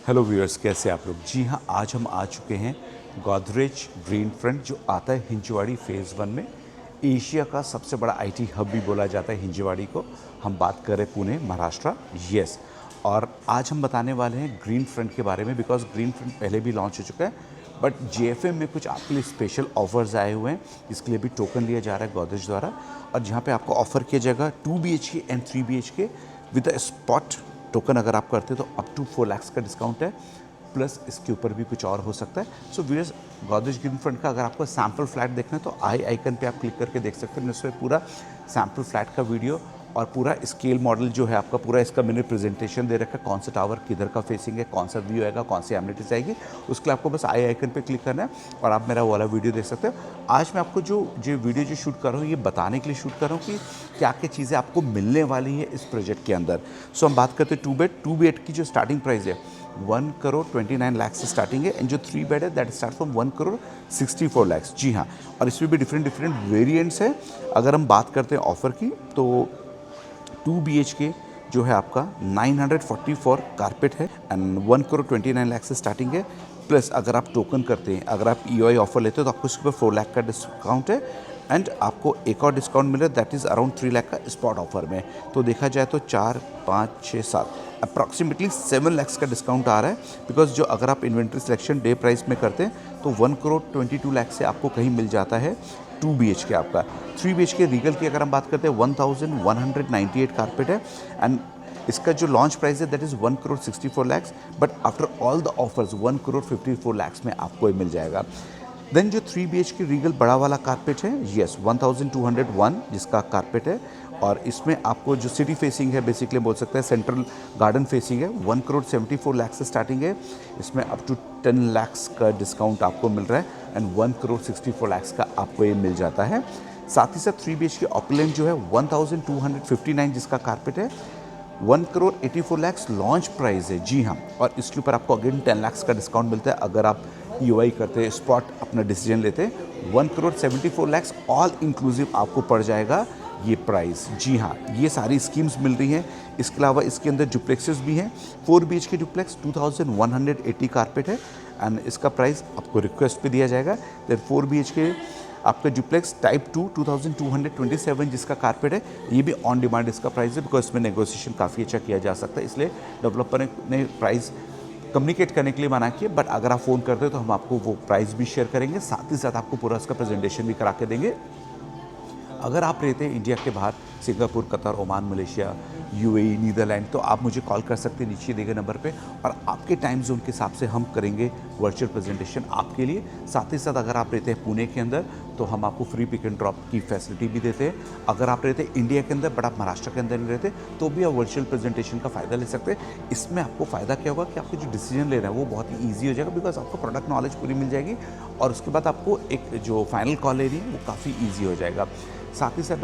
Hello viewers, कैसे आप लोग। जी हाँ, आज हम आ चुके हैं गोदरेज ग्रीन फ्रंट, जो आता है हिंजवाड़ी फेज़ 1 में। एशिया का सबसे बड़ा आईटी हब भी बोला जाता है हिंजवाड़ी को। हम बात करें पुणे, महाराष्ट्र। यस, और आज हम बताने वाले हैं ग्रीन फ्रंट के बारे में, बिकॉज ग्रीन फ्रंट पहले भी लॉन्च हो चुका है, बट जेएफएम में कुछ आपके लिए स्पेशल ऑफर्स आए हुए हैं। इसके लिए भी टोकन लिया जा रहा है गोदरेज द्वारा, और जहाँ पे आपको ऑफर किया जाएगा 2 BHK and 3 BHK with a spot token. अगर आप करते हो तो अप टू 4 लाख का डिस्काउंट है, प्लस इसके ऊपर भी कुछ और हो सकता है। So viewers, Godrej green front का अगर आपको सैम्पल फ्लैट देखना है तो आई आइकन पे आप क्लिक करके देख सकते हैं। इसमें पूरा सैम्पल फ्लैट का वीडियो और पूरा स्केल मॉडल जो है आपका, पूरा इसका मैंने प्रेजेंटेशन दे रखा है। कौन सा टावर किधर का फेसिंग है, कौन सा व्यू आएगा, कौन सी एमिनिटीज आएगी, उसके लिए आपको बस आई आइकन पे क्लिक करना है और आप मेरा वाला वीडियो देख सकते हो। आज मैं आपको जो वीडियो जो शूट कर रहा हूँ, ये बताने के लिए शूट कर रहा हूँ कि क्या क्या चीज़ें आपको मिलने वाली है इस प्रोजेक्ट के अंदर। सो हम बात करते हैं 2 बेड की जो स्टार्टिंग प्राइस है 1 करोड़ 29 लाख से स्टार्टिंग है, एंड जो 3 बेड है that start from 1 crore 64 lakh. जी हाँ, और इसमें भी डिफरेंट वेरिएंट्स है। अगर हम बात करते हैं ऑफर की, तो 2 BHK जो है आपका 944 कारपेट है एंड 1 करोड़ 29 लाख से स्टार्टिंग है। प्लस अगर आप टोकन करते हैं, अगर आप EOI ऑफर लेते हो तो आपको इसके ऊपर 4 लाख का डिस्काउंट है, एंड आपको एक और डिस्काउंट मिल रहा है दैट इज़ अराउंड 3 लाख का स्पॉट ऑफर में। तो देखा जाए तो 4, 5, 6, 7 अप्रॉक्सीमेटली 7 लैक्स का डिस्काउंट आ रहा है। बिकॉज जो अगर आप इन्वेंट्री सिलेक्शन डे प्राइस में करते हैं तो 1 करोड़ 22 लाख से आपको कहीं मिल जाता है 2 BHK आपका। 3 BHK रीगल की अगर हम बात करते हैं 1198 कारपेट है, एंड इसका जो लॉन्च प्राइस है that is 1 crore 64 lakhs, but after all the offers 1 crore 54 lakhs में आपको ये मिल जाएगा। देन जो 3 BHK रीगल बड़ा वाला कारपेट है, यस 1201 जिसका कारपेट है, और इसमें आपको जो सिटी फेसिंग है, बेसिकली बोल सकते हैं सेंट्रल गार्डन फेसिंग है, 1 करोड़ 74 लाख से स्टार्टिंग है। इसमें अप टू 10 लाख्स का डिस्काउंट आपको मिल रहा है, एंड 1 करोड़ 64 लाख का आपको ये मिल जाता है। साथ ही साथ 3 BHK ऑपुलेंट जो है 1259 जिसका कारपेट है, 1 करोड़ 84 लाख लॉन्च प्राइस है। जी हाँ, और इसके ऊपर आपको अगेन 10 लाख का डिस्काउंट मिलता है अगर आप EOI करते हैं, स्पॉट अपना डिसीजन लेते हैं। 1 करोड़ 74 लाख ऑल इंक्लूसिव आपको पड़ जाएगा ये प्राइस। जी हाँ, ये सारी स्कीम्स मिल रही हैं। इसके अलावा इसके अंदर डुप्लेक्सेस भी हैं। 4 BHK डुप्लेक्स 2180 कारपेट है, एंड इसका प्राइस आपको रिक्वेस्ट पे दिया जाएगा। देन 4 BHK आपका डुप्लेक्स टाइप 2 2227 जिसका कारपेट है, ये भी ऑन डिमांड इसका प्राइस है, बिकॉज इसमें नेगोशिएशन काफ़ी अच्छा किया जा सकता है, इसलिए डेवलपर ने प्राइस कम्युनिकेट करने के लिए मना किया। बट अगर आप फ़ोन करते हो तो हम आपको वो प्राइस भी शेयर करेंगे, साथ ही साथ आपको पूरा इसका प्रेजेंटेशन भी करा के देंगे। अगर आप रहते हैं इंडिया के बाहर, Singapore, Qatar, Oman, Malaysia, UAE, Netherlands, तो आप मुझे कॉल कर सकते हैं नीचे दिए गए नंबर पे, और आपके टाइम जोन के हिसाब से हम करेंगे वर्चुअल प्रेजेंटेशन आपके लिए। साथ ही साथ अगर आप रहते हैं पुणे के अंदर तो हम आपको फ्री पिक एंड ड्रॉप की फैसिलिटी भी देते हैं। अगर आप रहते हैं इंडिया के अंदर बट आप महाराष्ट्र के अंदर नहीं रहते तो भी आप वर्चुअल प्रेजेंटेशन का फ़ायदा ले सकते हैं। इसमें आपको फ़ायदा क्या होगा कि आपको जो डिसीजन लेना है वो बहुत ही ईजी हो जाएगा, बिकॉज आपको प्रोडक्ट नॉलेज पूरी मिल जाएगी, और उसके बाद आपको एक जो फाइनल कॉल लेनी है वो काफ़ी ईजी हो जाएगा। साथ ही साथ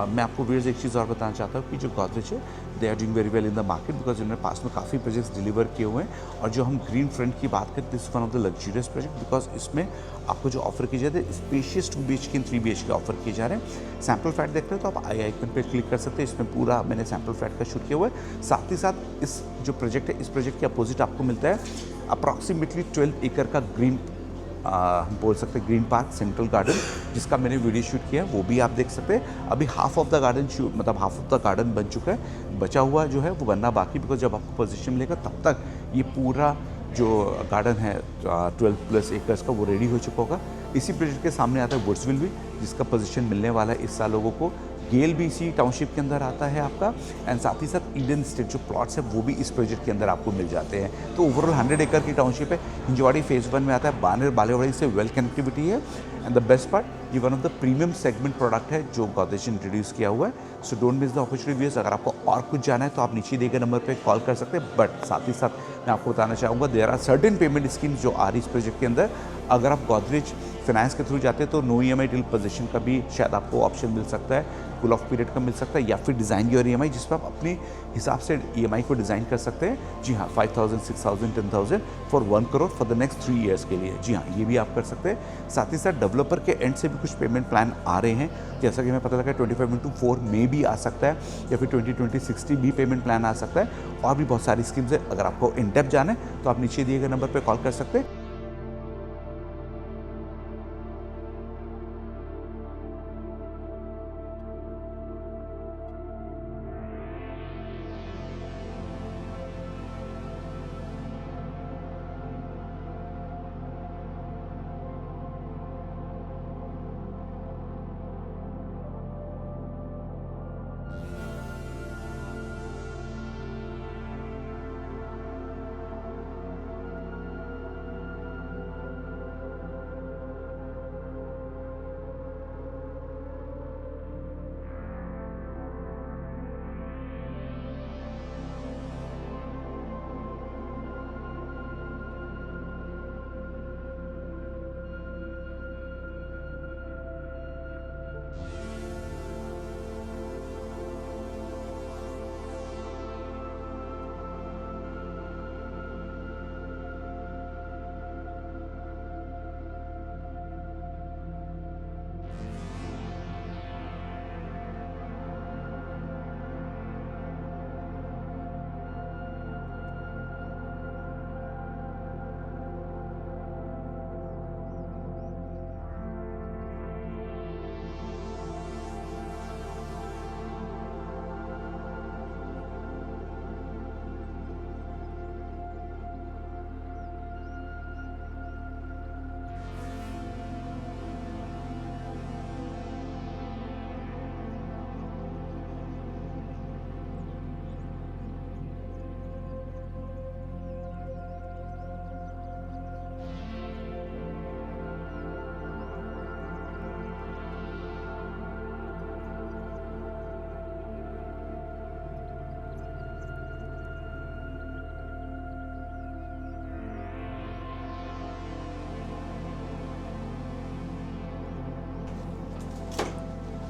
मैं आपको व्यूअर्स एक चीज़ और बताना चाहता हूँ कि जो गोदरेज है they are doing very well in the market, because इन्होंने पास में काफ़ी प्रोजेक्ट्स डिलीवर किए हुए हैं। और जो हम ग्रीन फ्रंट की बात करें, this one of the luxurious project, because इसमें आपको जो ऑफर किए जाते हैं spacious 2 BHK and 3 BHK offer किए जा रहे हैं। सैम्पल फ्लैट देख रहे हो तो आप आई आइकन पे क्लिक कर सकते हैं, इसमें पूरा मैंने सैम्पल फ्लैट का शूट किया हुआ है। साथ ही साथ इस जो प्रोजेक्ट है, इस प्रोजेक्ट के अपोजिट आपको मिलता है अप्रॉक्सीमेटली 12 एकड़ का ग्रीन हम बोल सकते हैं ग्रीन पार्क सेंट्रल गार्डन, जिसका मैंने वीडियो शूट किया, वो भी आप देख सकते हैं। अभी half of the garden shoot, मतलब हाफ ऑफ द गार्डन बन चुका है, बचा हुआ जो है वो बनना बाकी, बिकॉज जब आपको पोजीशन मिलेगा तब तक ये पूरा जो गार्डन है 12+ एकर्स का वो रेडी हो चुका होगा। इसी प्रोजेक्ट के सामने आता है वुड्सविल भी, जिसका पोजीशन मिलने वाला है इस साल लोगों को। गेल भी इसी टाउनशिप के अंदर आता है आपका, एंड साथ ही साथ ईडन स्टेट जो प्लॉट्स है वो भी इस प्रोजेक्ट के अंदर आपको मिल जाते हैं। तो ओवरऑल 100 एकड़ की टाउनशिप है। हिंजवाड़ी फेज़ 1 में आता है, बानेर बालेवाड़ी से वेल कनेक्टिविटी है, एंड द बेस्ट पार्ट ये one of the premium segment product है जो गोदरेज इंट्रोड्यूस किया हुआ है। So don't miss the opportunity viewers. अगर आपको और कुछ जाना है तो आप नीचे दिए गए नंबर पर कॉल कर सकते हैं, बट साथ ही साथ मैं आपको बताना चाहूँगा there are certain payment schemes जो आ रही इस प्रोजेक्ट के अंदर। अगर आप गोदरेज फाइनेंस के थ्रू जाते हैं तो नो EMI टिल पोजीशन का भी शायद आपको ऑप्शन मिल सकता है। कूल ऑफ पीरियड का मिल सकता है, या फिर डिज़ाइन योर EMI जिस पर आप अपने हिसाब से EMI को डिज़ाइन कर सकते हैं। जी हाँ, 5,000, 6,000, 10,000 for 1 crore for the next 3 years के लिए। जी हाँ, ये भी आप कर सकते हैं। साथ ही साथ डेवलपर के एंड से भी कुछ पेमेंट प्लान आ रहे हैं, जैसा कि हमें पता लगा 25x4 में भी आ सकता है, या फिर 20/20/60 भी पेमेंट प्लान आ सकता है। और भी बहुत सारी स्कीम्स है। अगर आपको इन डेप्थ जाना है तो आप नीचे दिए गए नंबर पर कॉल कर सकते हैं।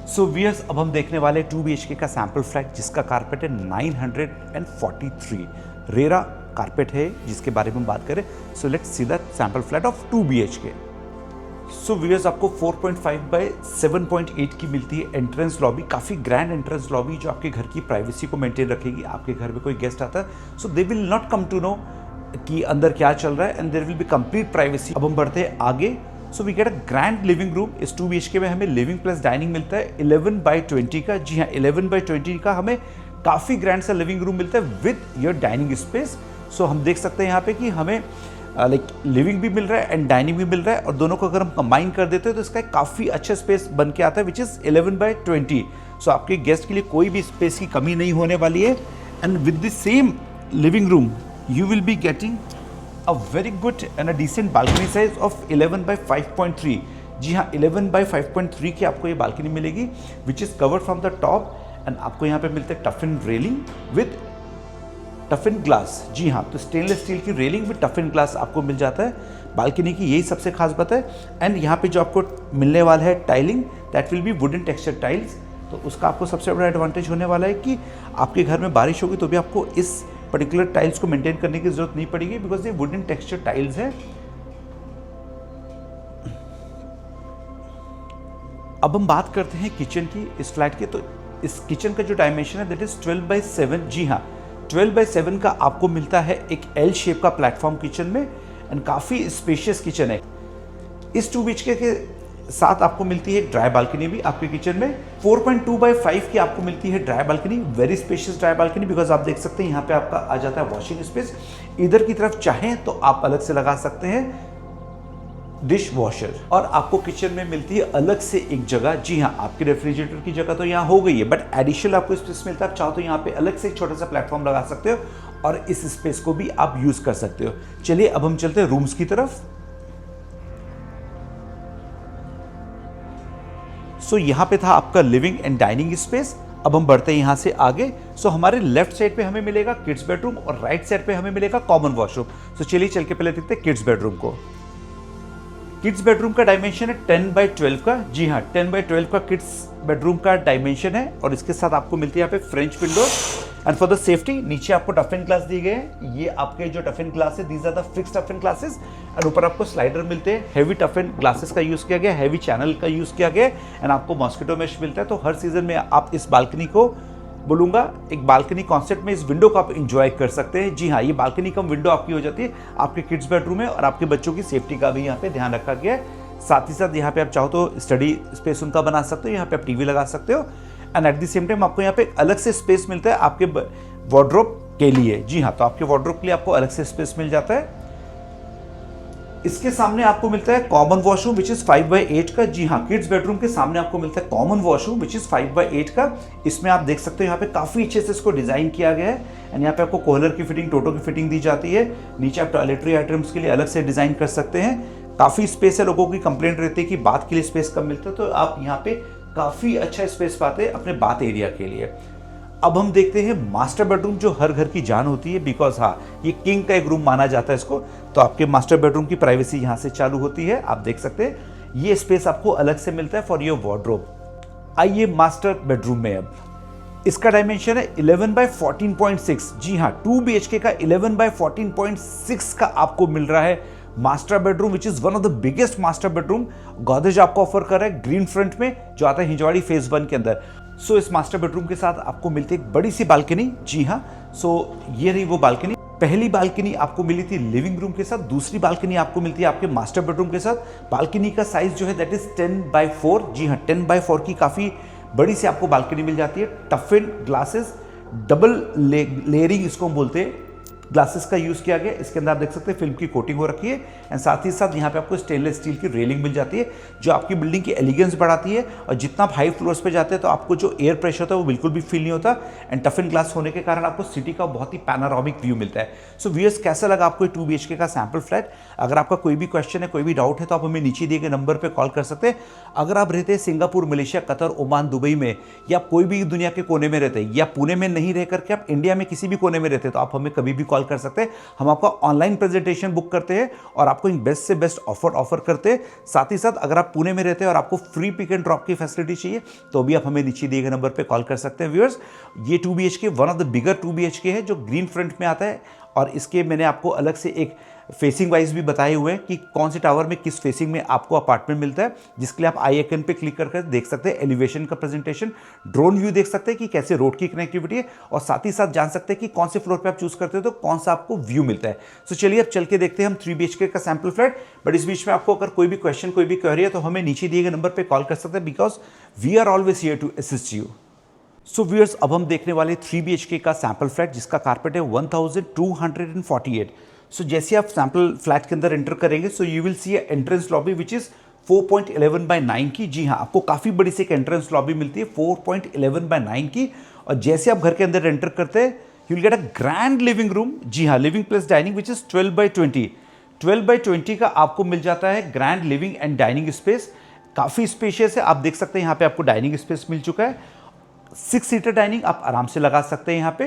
सो व्यूअर्स, अब हम देखने वाले 2 BHK का सैंपल फ्लैट जिसका कारपेट है 943 रेरा कारपेट है, जिसके बारे में बात करें। So let's see the sample flat of 2 BHK। So viewers, आपको 4.5 बाय 7.8 की मिलती है एंट्रेंस लॉबी। काफ़ी ग्रैंड एंट्रेंस लॉबी जो आपके घर की प्राइवेसी को मेंटेन रखेगी। आपके घर में कोई गेस्ट आता है so they will not come to know कि अंदर क्या चल रहा है, and there will be complete privacy. अब हम बढ़ते हैं आगे। So we get a grand living room. इस 2 BHK में हमें लिविंग प्लस डाइनिंग मिलता है 11/20 का। जी हाँ, 11/20 का हमें काफ़ी ग्रैंड सा लिविंग रूम मिलता है विद योर डाइनिंग स्पेस। सो हम देख सकते हैं यहाँ पे कि हमें लाइक लिविंग भी मिल रहा है एंड डाइनिंग भी मिल रहा है, और दोनों को अगर हम कंबाइन कर देते हैं तो इसका एक काफ़ी अच्छा स्पेस बन के आता है विच इज़ 11/20। सो आपके गेस्ट के लिए कोई भी स्पेस की कमी नहीं होने वाली है। And with the same living room you will be getting a very good and a decent balcony size of 11/5.3। जी हाँ, 11/5.3 की आपको ये बालकनी मिलेगी which is covered from the top, and आपको यहाँ पे मिलते हैं टफिन रेलिंग विद टफिन ग्लास। जी हाँ, तो स्टेनलेस स्टील की रेलिंग विद टफिन ग्लास आपको मिल जाता है। बालकनी की यही सबसे खास बात है। एंड यहाँ पे जो आपको मिलने वाला है tiling, that will B wooden texture tiles. तो उसका आपको सबसे बड़ा एडवांटेज होने वाला है कि आपके घर में बारिश होगी तो भी आपको इस पर्टिकुलर टाइल्स को मेंटेन करने की जरूरत नहीं पड़ेगी, बिकॉज ये वुडन टेक्सचर टाइल्स है। अब हम बात करते हैं किचन की इस फ्लैट की। तो इस किचन का जो डायमेंशन है दैट इज 12/7। जी हाँ, 12/7 का आपको मिलता है एक L शेप का प्लेटफॉर्म किचन में, एंड काफ़ी स्पेशियस किचन है। इस 2 BHK के साथ आपको मिलती है ड्राई बालकनी भी आपके किचन में। 4.2/5 की आपको मिलती है dry balcony, very spacious dry balcony, because आप देख सकते हैं यहाँ पे आपका आ जाता है वॉशिंग स्पेस। इधर की तरफ चाहें तो आप अलग से लगा सकते हैं डिश वॉशर, और आपको किचन में मिलती है अलग से एक जगह। जी हाँ, आपके रेफ्रिजरेटर की जगह तो यहाँ हो गई है, बट एडिशनल आपको स्पेस मिलता है। आप चाहो तो यहाँ पे अलग से एक छोटा सा प्लेटफॉर्म लगा सकते हो और इस स्पेस को भी आप यूज कर सकते हो। चलिए अब हम चलते हैं रूम्स की तरफ। सो यहाँ पे था आपका लिविंग एंड डाइनिंग स्पेस। अब हम बढ़ते हैं यहाँ से आगे। सो हमारे लेफ्ट साइड पे हमें मिलेगा किड्स बेडरूम और राइट साइड पे हमें मिलेगा कॉमन वॉशरूम। सो चलिए चल के पहले देखते हैं किड्स बेडरूम को। किड्स बेडरूम का डायमेंशन है 10x12 का। जी हाँ, 10x12 का किड्स बेडरूम का डायमेंशन है और इसके साथ आपको मिलती है यहाँ पे French window. And for the safety नीचे आपको टफिन ग्लास दिए गए हैं। ये आपके जो टफिन ग्लास है, दीज आर द फिक्स टफिन ग्लासेस। एंड ऊपर आपको स्लाइडर मिलते हैं। हैवी टफिन ग्लासेस का यूज किया गया, हैवी चैनल का यूज किया गया। एंड आपको मॉस्किटो मेश मिलता है। तो हर सीजन में आप इस बालकनी को बोलूंगा एक बालकनी कॉन्सेप्ट में इस विंडो को आप इंजॉय कर सकते हैं। जी हाँ, ये बालकनी कम विंडो आपकी हो जाती है आपके किड्स बेडरूम में और आपके बच्चों की सेफ्टी का भी यहाँ पे ध्यान रखा गया है। साथ ही साथ यहाँ पे आप चाहो तो स्टडी स्पेस उनका बना सकते हो, यहाँ पे आप टीवी लगा सकते हो। And at the same time आपको यहाँ पे अलग से स्पेस मिलता है आपके वार्डरोब के लिए। जी हाँ, तो आपके वार्डरोब के लिए आपको अलग से स्पेस मिल जाता है। इसके सामने आपको मिलता है common washroom which is 5x8 का। जी हाँ, किड्स बेडरूम के सामने आपको मिलता है common washroom which is 5x8 का। इसमें आप देख सकते हो यहाँ पे काफी अच्छे से इसको डिजाइन किया गया है। एंड यहाँ पे आपको कोहलर की फिटिंग, टोटो की फिटिंग दी जाती है। नीचे आप टॉयलेटरी आइटम्स के लिए अलग से डिजाइन कर सकते हैं। काफी स्पेस है। लोगों की कंप्लेंट रहती है कि बाथ के लिए स्पेस कम मिलता है, तो आप यहाँ पे काफी अच्छा स्पेस पाते हैं अपने बाथ एरिया के लिए। अब हम देखते हैं मास्टर बेडरूम, जो हर घर की जान होती है, बिकॉज हाँ, ये किंग का एक रूम माना जाता है इसको। तो आपके मास्टर बेडरूम की प्राइवेसी यहाँ से चालू होती है। आप देख सकते हैं ये स्पेस आपको अलग से मिलता है फॉर योर वार्डरोब। आइए मास्टर बेडरूम में। अब इसका डायमेंशन है 11x14.6। जी हाँ, 2 BHK का 11x14.6 का आपको मिल रहा है master bedroom which is one of the biggest master bedroom Godrej आपको ऑफर कर रहा है ग्रीन फ्रंट में, जो आता है हिंजवाड़ी फेज 1 के अंदर। सो इस मास्टर बेडरूम के साथ आपको मिलती है एक बड़ी सी बालकनी। जी हाँ, सो ये रही वो बालकनी। पहली बालकनी आपको मिली थी लिविंग रूम के साथ, दूसरी बालकनी आपको मिलती है आपके मास्टर बेडरूम के साथ। बालकनी का साइज जो है दैट इज 10x4। जी हाँ, 10x4 की काफी बड़ी सी आपको बालकनी मिल जाती है। टफिन ग्लासेस, डबल लेयरिंग इसको हम बोलते हैं, ग्लासेस का यूज किया गया। इसके अंदर आप देख सकते हैं फिल्म की कोटिंग हो रखी है। एंड साथ ही साथ यहाँ पे आपको स्टेनलेस स्टील की रेलिंग मिल जाती है, जो आपकी बिल्डिंग की एलिगेंस बढ़ाती है। और जितना आप हाई फ्लोर्स पे जाते हैं तो आपको जो एयर प्रेशर होता है वो बिल्कुल भी फील नहीं होता। एंड टफिन ग्लास होने के कारण आपको सिटी का बहुत ही पैनोरामिक व्यू मिलता है। सो व्यूअर्स, कैसा लगा आपको 2 BHK का सैंपल फ्लैट? अगर आपका कोई भी क्वेश्चन है, कोई भी डाउट है, तो आप हमें नीचे दिए गए नंबर पर कॉल कर सकते हैं। अगर आप रहते हैं Singapore, Malaysia, Qatar, Oman, Dubai में, या कोई भी दुनिया के कोने में रहते हैं, या पुणे में नहीं रह करके आप इंडिया में किसी भी कोने में रहते हैं, तो आप हमें कभी भी कॉल कर सकते हैं। हम आपका ऑनलाइन प्रेजेंटेशन बुक करते हैं और आपको बेस्ट से बेस्ट ऑफर करते हैं। साथ ही साथ अगर आप पुणे में रहते हैं और आपको फ्री पिक एंड ड्रॉप की फैसिलिटी चाहिए, तो भी आप हमें नीचे दिए गए नंबर पे कॉल कर सकते हैं। व्यूअर्स, ये 2 BHK one of the bigger 2 BHK है जो ग्रीन फ्रंट में आता है। और इसके मैंने आपको अलग से एक फेसिंग वाइज भी बताए हुए हैं कि कौन से टावर में किस फेसिंग में आपको अपार्टमेंट मिलता है, जिसके लिए आप आई आइकन पे क्लिक करके देख सकते हैं एलिवेशन का प्रेजेंटेशन, ड्रोन व्यू देख सकते हैं कि कैसे रोड की कनेक्टिविटी है, और साथ ही साथ जान सकते हैं कि कौन से फ्लोर पे आप चूज करते हो तो कौन सा आपको व्यू मिलता है। सो चलिए अब चल के देखते हैं हम 3 BHK का सैंपल फ्लैट। बट इस बीच में आपको अगर कोई भी क्वेश्चन, कोई भी क्वेरी है, तो हमें नीचे दिए गए नंबर पर कॉल कर सकते हैं, because we are always here to assist you. So viewers, अब हम देखने वाले 3 BHK का सैंपल फ्लैट, जिसका कारपेट है 1248। सो जैसे आप सैंपल फ्लैट के अंदर एंटर करेंगे, so you will see entrance lobby which is 4.11/9 की। जी हाँ, आपको काफ़ी बड़ी सी एक एंट्रेंस लॉबी मिलती है 4.11/9 की। और जैसे आप घर के अंदर एंटर करते हैं, you will get a grand living room. जी हाँ, living plus dining which is 12/20। 12/20 का आपको मिल जाता है grand living and dining space. काफ़ी स्पेशियस है। आप देख सकते हैं यहाँ पे आपको डाइनिंग स्पेस मिल चुका है। 6 सीटर डाइनिंग आप आराम से लगा सकते हैं यहाँ पे।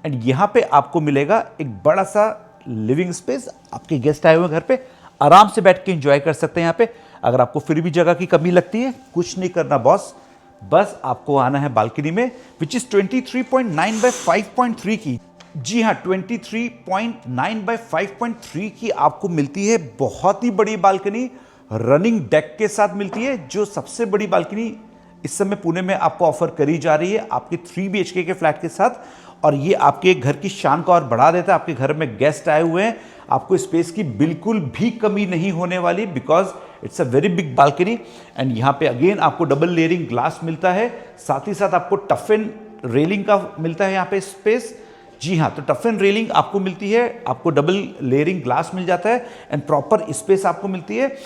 एंड यहाँ पे आपको मिलेगा एक बड़ा सा लिविंग स्पेस। आपके गेस्ट आए हुए घर पे आराम से बैठ के एंजॉय कर सकते हैं यहाँ पे। अगर आपको फिर भी जगह की कमी लगती है, कुछ नहीं करना बॉस, बस आपको आना है बालकनी में, विच इज 23.9/5.3 की। जी हाँ, 23.9/5.3 की आपको मिलती है बहुत ही बड़ी बालकनी, रनिंग डेक के साथ मिलती है, जो सबसे बड़ी बालकनी इस समय पुणे में आपको ऑफर करी जा रही है आपके 3 BHK के फ्लैट के साथ। और ये आपके घर की शान को और बढ़ा देता है। आपके घर में गेस्ट आए हुए हैं, आपको स्पेस की बिल्कुल भी कमी नहीं होने वाली, because it's a very big balcony. And यहाँ पे अगेन आपको डबल लेयरिंग ग्लास मिलता है, साथ ही साथ आपको टफिन रेलिंग का मिलता है यहाँ पे स्पेस। जी हाँ, तो टफिन रेलिंग आपको मिलती है, आपको डबल लेयरिंग ग्लास मिल जाता है, एंड प्रॉपर स्पेस आपको मिलती है।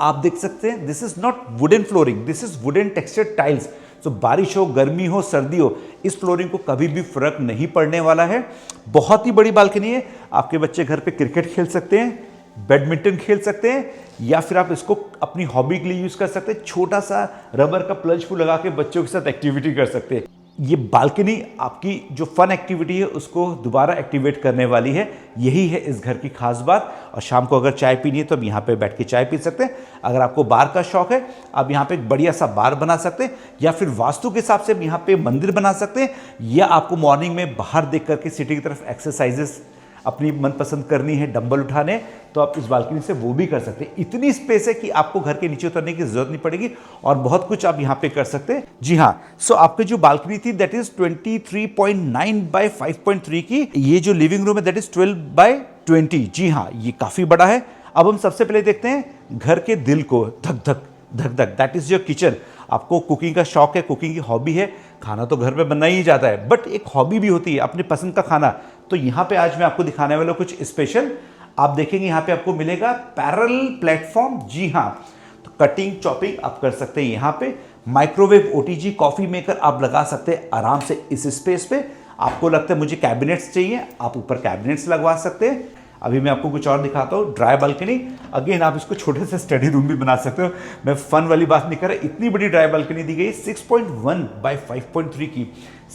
आप देख सकते हैं this is not wooden flooring, this is wooden textured tiles. तो बारिश हो, गर्मी हो, सर्दी हो, इस फ्लोरिंग को कभी भी फर्क नहीं पड़ने वाला है। बहुत ही बड़ी बालकनी है। आपके बच्चे घर पे क्रिकेट खेल सकते हैं, बैडमिंटन खेल सकते हैं, या फिर आप इसको अपनी हॉबी के लिए यूज कर सकते हैं। छोटा सा रबर का प्लंज पूल लगा के बच्चों के साथ एक्टिविटी कर सकते हैं। ये बालकनी आपकी जो फन एक्टिविटी है उसको दोबारा एक्टिवेट करने वाली है। यही है इस घर की खास बात। और शाम को अगर चाय पीनी है तो आप यहाँ पे बैठ के चाय पी सकते हैं। अगर आपको बार का शौक है, आप यहाँ पे एक बढ़िया सा बार बना सकते हैं, या फिर वास्तु के हिसाब से आप यहाँ पे मंदिर बना सकते हैं, या आपको मॉर्निंग में बाहर देख करके सिटी की तरफ एक्सरसाइजेस अपनी मनपसंद करनी है, डंबल उठाने, तो आप इस बालकनी से वो भी कर सकते हैं। इतनी स्पेस है कि आपको घर के नीचे उतरने की जरूरत नहीं पड़ेगी और बहुत कुछ आप यहाँ पे कर सकते हैं। जी हाँ, सो आपकी जो बालकनी थी दैट इज 23.9 बाय 5.3 की। ये जो लिविंग रूम है दैट इज 12 बाय 20। जी हाँ, ये काफी बड़ा है। अब हम सबसे पहले देखते हैं घर के दिल को, धक धक धक धक, दैट इज योर किचन। आपको कुकिंग का शौक है, कुकिंग की हॉबी है, खाना तो घर पे बनना ही जाता है, बट एक हॉबी भी होती है अपनी पसंद का खाना। तो यहाँ पे आज मैं आपको दिखाने वाला कुछ स्पेशल। आप देखेंगे यहाँ पे आपको मिलेगा पैरेलल प्लेटफॉर्म। जी हाँ, तो कटिंग चॉपिंग आप कर सकते हैं यहाँ पे। माइक्रोवेव, ओटीजी, कॉफी मेकर आप लगा सकते हैं आराम से इस स्पेस पे। आपको लगता है मुझे कैबिनेट्स चाहिए, आप ऊपर कैबिनेट्स लगवा सकते हैं। अभी मैं आपको कुछ और दिखाता हूँ। ड्राई बालकनी, अगेन आप इसको छोटे से स्टडी रूम भी बना सकते हो। मैं फन वाली बात नहीं कर रहा, इतनी बड़ी ड्राई बालकनी दी गई 6.1 बाय 5.3 की।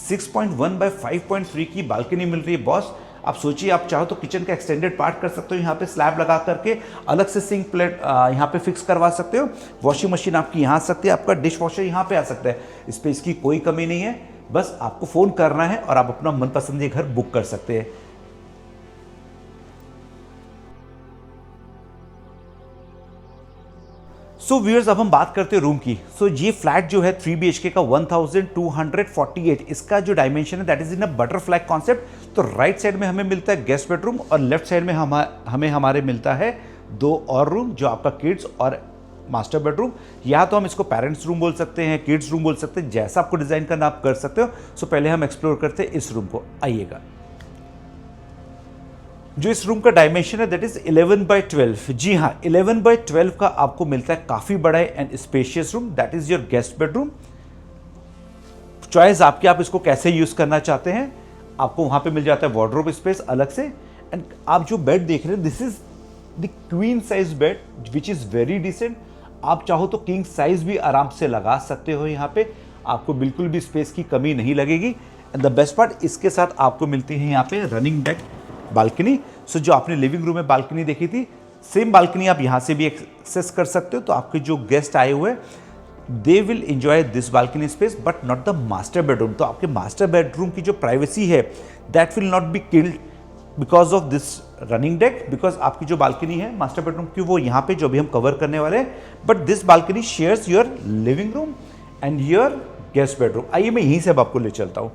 6.1 बाय 5.3 की बालकनी मिल रही है बॉस। आप सोचिए, आप चाहो तो किचन का एक्सटेंडेड पार्ट कर सकते हो, यहाँ पे स्लैब लगा करके अलग से सिंक प्लेट यहाँ पे फिक्स करवा सकते हो। वॉशिंग मशीन आपकी यहाँ आ सकती है, आपका डिश वॉशर यहाँ पे आ सकता है। स्पेस की कोई कमी नहीं है, बस आपको फ़ोन करना है और आप अपना मनपसंदीदा घर बुक कर सकते हैं। सो व्यूअर्स, अब हम बात करते हैं रूम की। सो ये फ्लैट जो है 3 BHK का 1248, इसका जो डायमेंशन है that is in a butterfly concept. तो राइट साइड में हमें मिलता है गेस्ट बेडरूम और लेफ्ट साइड में हमें हमारे मिलता है 2 और रूम, जो आपका किड्स और मास्टर बेडरूम। या तो हम इसको पेरेंट्स रूम बोल सकते हैं, किड्स रूम बोल सकते हैं, जैसा आपको डिजाइन करना आप कर सकते हो। सो पहले हम एक्सप्लोर करते हैं इस रूम को, आइएगा। जो इस रूम का डायमेंशन है दैट इज 11 बाय 12। जी हाँ, 11 बाय 12 का आपको मिलता है। काफी बड़ा है and spacious room, that is your guest bedroom. Choice आपकी, आप इसको कैसे यूज करना चाहते हैं। आपको वहां पे मिल जाता है वार्डरोब स्पेस अलग से। एंड आप जो बेड देख रहे हैं this is the queen size bed which is very decent. आप चाहो तो किंग साइज भी आराम से लगा सकते हो यहाँ पे, आपको बिल्कुल भी स्पेस की कमी नहीं लगेगी। एंड द बेस्ट पार्ट, इसके साथ आपको मिलती है यहाँ पे रनिंग डेक बालकनी। सो जो आपने लिविंग रूम में बालकनी देखी थी, सेम बालकनी आप यहां से भी एक्सेस कर सकते हो। तो आपके जो गेस्ट आए हुए they will enjoy this balcony space but not the master bedroom. तो आपके मास्टर बेडरूम की जो प्राइवेसी है that will not be killed because of this running deck, because आपकी जो बालकनी है मास्टर बेडरूम की वो यहाँ पे जो भी हम कवर करने वाले हैं। But this balcony shares your living room and your guest bedroom. आइए मैं यहीं से अब आपको ले चलता हूँ।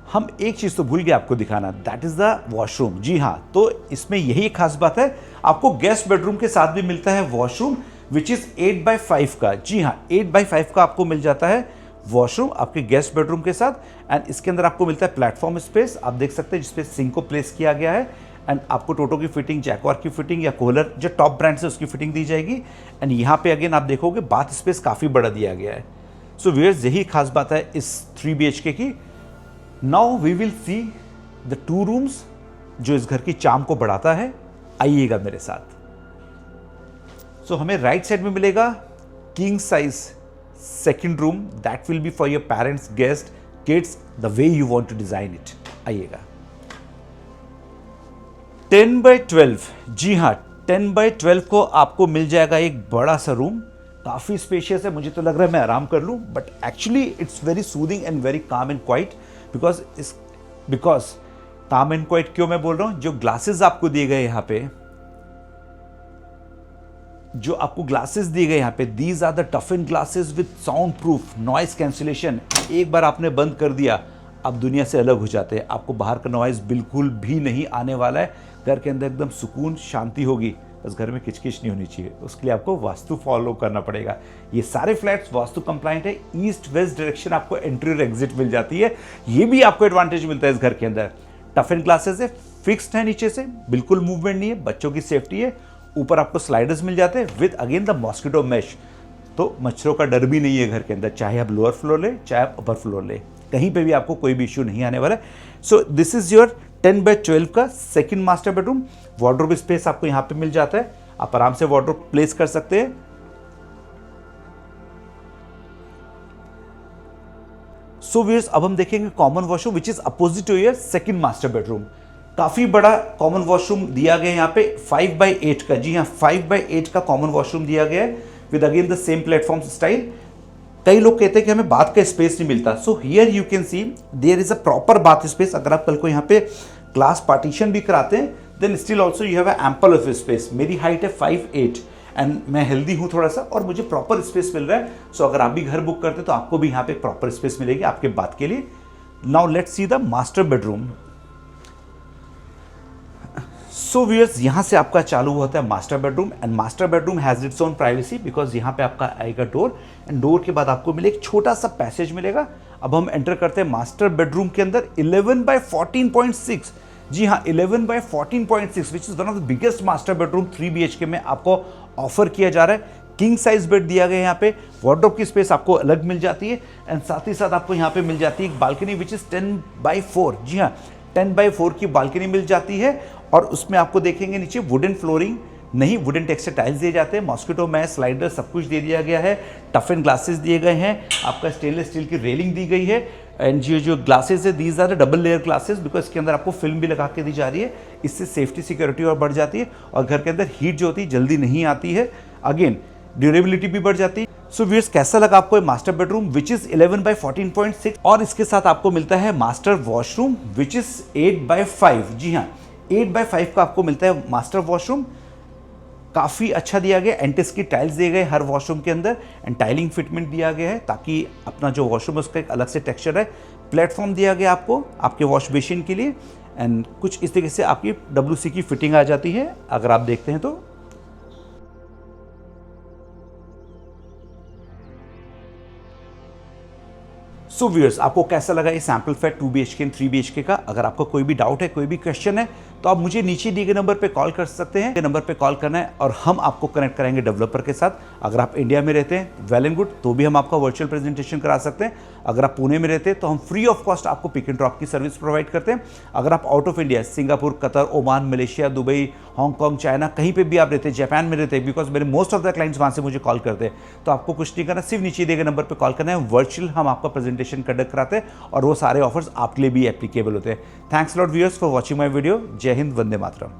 हम एक चीज तो भूल गए आपको दिखाना, दैट इज द वॉशरूम। जी हाँ, तो इसमें यही खास बात है, आपको गेस्ट बेडरूम के साथ भी मिलता है वॉशरूम विच इज 8 बाय 5 का। जी हाँ, 8 बाय 5 का आपको मिल जाता है वॉशरूम आपके गेस्ट बेडरूम के साथ। एंड इसके अंदर आपको मिलता है प्लेटफॉर्म स्पेस, आप देख सकते हैं जिसपे सिंक को प्लेस किया गया है। एंड आपको टोटो की फिटिंग, जैकवार की फिटिंग या कोहलर जो टॉप ब्रांड से उसकी फिटिंग दी जाएगी। एंड यहाँ पे अगेन आप देखोगे बाथ स्पेस काफी बड़ा दिया गया है। सो व्यूअर्स, यही खास बात है इस 3 BHK की। Now we will see the 2 rooms जो इस घर की चार्म को बढ़ाता है। आइएगा मेरे साथ। सो हमें राइट साइड में मिलेगा king size second room, that will be for your parents, guest, kids, the way you want to design it. आइएगा। 10 बाय 12। जी हाँ, 10 बाय 12 को आपको मिल जाएगा एक बड़ा सा रूम, काफी स्पेशियस है। मुझे तो लग रहा है मैं आराम कर लूं, but actually it's very soothing and very calm and quite. Because काम एंड क्वाइट क्यों मैं बोल रहा हूं, जो ग्लासेस आपको दिए गए यहाँ पे, जो आपको ग्लासेस दिए गए यहाँ पे, these are the toughen glasses with sound proof, noise cancellation. एक बार आपने बंद कर दिया, आप दुनिया से अलग हो जाते हैं। आपको बाहर का नॉइस बिल्कुल भी नहीं आने वाला है। घर के अंदर एकदम सुकून शांति होगी, बस घर में किचकिच नहीं होनी चाहिए। उसके लिए आपको वास्तु फॉलो करना पड़ेगा। ये सारे फ्लैट्स वास्तु कंप्लाइंट है। ईस्ट वेस्ट डायरेक्शन आपको एंट्री और एग्जिट मिल जाती है। ये भी आपको एडवांटेज मिलता है इस घर के अंदर। टफन ग्लासेस है, फिक्स्ड है नीचे से, बिल्कुल मूवमेंट नहीं है, बच्चों की सेफ्टी है। ऊपर आपको स्लाइडर्स मिल जाते हैं with again the mosquito mesh, तो मच्छरों का डर भी नहीं है घर के अंदर। चाहे आप लोअर फ्लोर ले, चाहे आप अपर फ्लोर ले, कहीं पे भी आपको कोई भी इश्यू नहीं आने वाला है। So this is your 10 by 12 का second master bedroom. Wardrobe space आपको यहाँ पे मिल जाता है, आप आराम से वार्डरोब प्लेस कर सकते हैं। सो व्यूअर्स अब हम देखेंगे common washroom which is opposite to your second master bedroom. काफी बड़ा कॉमन वॉशरूम दिया गया है यहाँ पे 5x8 का, जी हाँ 5x8 का कॉमन वॉशरूम दिया गया है with again the same platform style. कई लोग कहते हैं कि हमें बाथ का स्पेस नहीं मिलता, so here you can see there is a proper bath space. अगर आप कल को यहाँ पे ग्लास पार्टीशन भी कराते हैं then still also you have ample of space. मेरी हाइट है 5'8" एंड मैं हेल्दी हूँ थोड़ा सा और मुझे प्रॉपर स्पेस मिल रहा है। सो अगर आप भी घर बुक करते हैं तो आपको भी यहाँ पे प्रॉपर स्पेस मिलेगी आपके बात के लिए। Now let's see the master bedroom. So viewers यहाँ से आपका चालू होता है master bedroom and master bedroom has its own privacy because यहाँ पे आपका आएगा डोर एंड डोर के बाद आपको मिले एक छोटा सा पैसेज मिलेगा। अब हम एंटर करते हैं मास्टर बेडरूम के अंदर 11/14.6। जी हाँ 11/14.6 which is one of the biggest master bedroom 3 BHK में आपको ऑफर किया जा रहा है। किंग साइज बेड दिया गया है यहाँ पे, वार्डरोब की स्पेस आपको अलग मिल जाती है एंड साथ ही साथ आपको यहाँ पे मिल जाती है एक बालकनी विच इज 10/4। जी हाँ 10/4 की बालकनी मिल जाती है और उसमें आपको देखेंगे नीचे वुडन फ्लोरिंग नहीं, वुडन टेक्सचर टाइल्स दिए जाते हैं, मॉस्किटो मैट स्लाइडर सब कुछ दे दिया गया है, टफ एंड ग्लासेस दिए गए हैं, आपका स्टेनलेस स्टील की रेलिंग दी गई है एंड जो ग्लासेस है these are double layer glasses because इसके अंदर आपको फिल्म भी लगा के दी जा रही है। इससे सेफ्टी सिक्योरिटी और बढ़ जाती है और घर के अंदर हीट जो होती है जल्दी नहीं आती है, अगेन ड्यूरेबिलिटी भी बढ़ जाती है। सो व्यूअर्स कैसा लगा आपको मास्टर बेडरूम विच इज 11/14.6 और इसके साथ आपको मिलता है मास्टर वॉशरूम विच इज 8/5। जी हाँ 8/5 का आपको मिलता है मास्टर वॉशरूम। काफ़ी अच्छा दिया गया, एंटिस की टाइल्स दिए गए हर वॉशरूम के अंदर एंड टाइलिंग फिटमेंट दिया गया है ताकि अपना जो वॉशरूम है उसका एक अलग से टेक्सचर है। प्लेटफॉर्म दिया गया आपको आपके वॉश बेसिन के लिए एंड कुछ इस तरीके से आपकी WC की फिटिंग आ जाती है अगर आप देखते हैं तो। सो व्यूअर्स आपको कैसा लगा ये sample flat 2 BHK and 3 BHK का। अगर आपको कोई भी डाउट है, कोई भी क्वेश्चन है तो आप मुझे नीचे दिए गए नंबर पे कॉल कर सकते हैं। ये नंबर पे कॉल करना है और हम आपको कनेक्ट कराएंगे डेवलपर के साथ। अगर आप इंडिया में रहते हैं वेल एंड गुड, तो भी हम आपका वर्चुअल प्रेजेंटेशन करा सकते हैं। अगर आप पुणे में रहते हैं तो हम फ्री ऑफ कॉस्ट आपको पिक एंड ड्रॉप की सर्विस प्रोवाइड करते हैं। अगर आप out of India Singapore, Qatar, Oman, Malaysia, Dubai, Hong Kong, China कहीं पे भी आप रहते हैं, जापान में रहते हैं बिकॉज मेरे मोस्ट ऑफ द क्लाइंट्स वहाँ से मुझे कॉल करते हैं, तो आपको कुछ नहीं करना, सिर्फ नीचे दिए गए नंबर पर कॉल करना है। वर्चुअल हम आपका प्रेजेंटेशन कंडक्ट कराते हैं और वो सारे ऑफर्स आपके लिए भी एप्लीकेबल होते हैं। Thanks lot viewers for watching my video. जय हिंद, वंदे मातरम।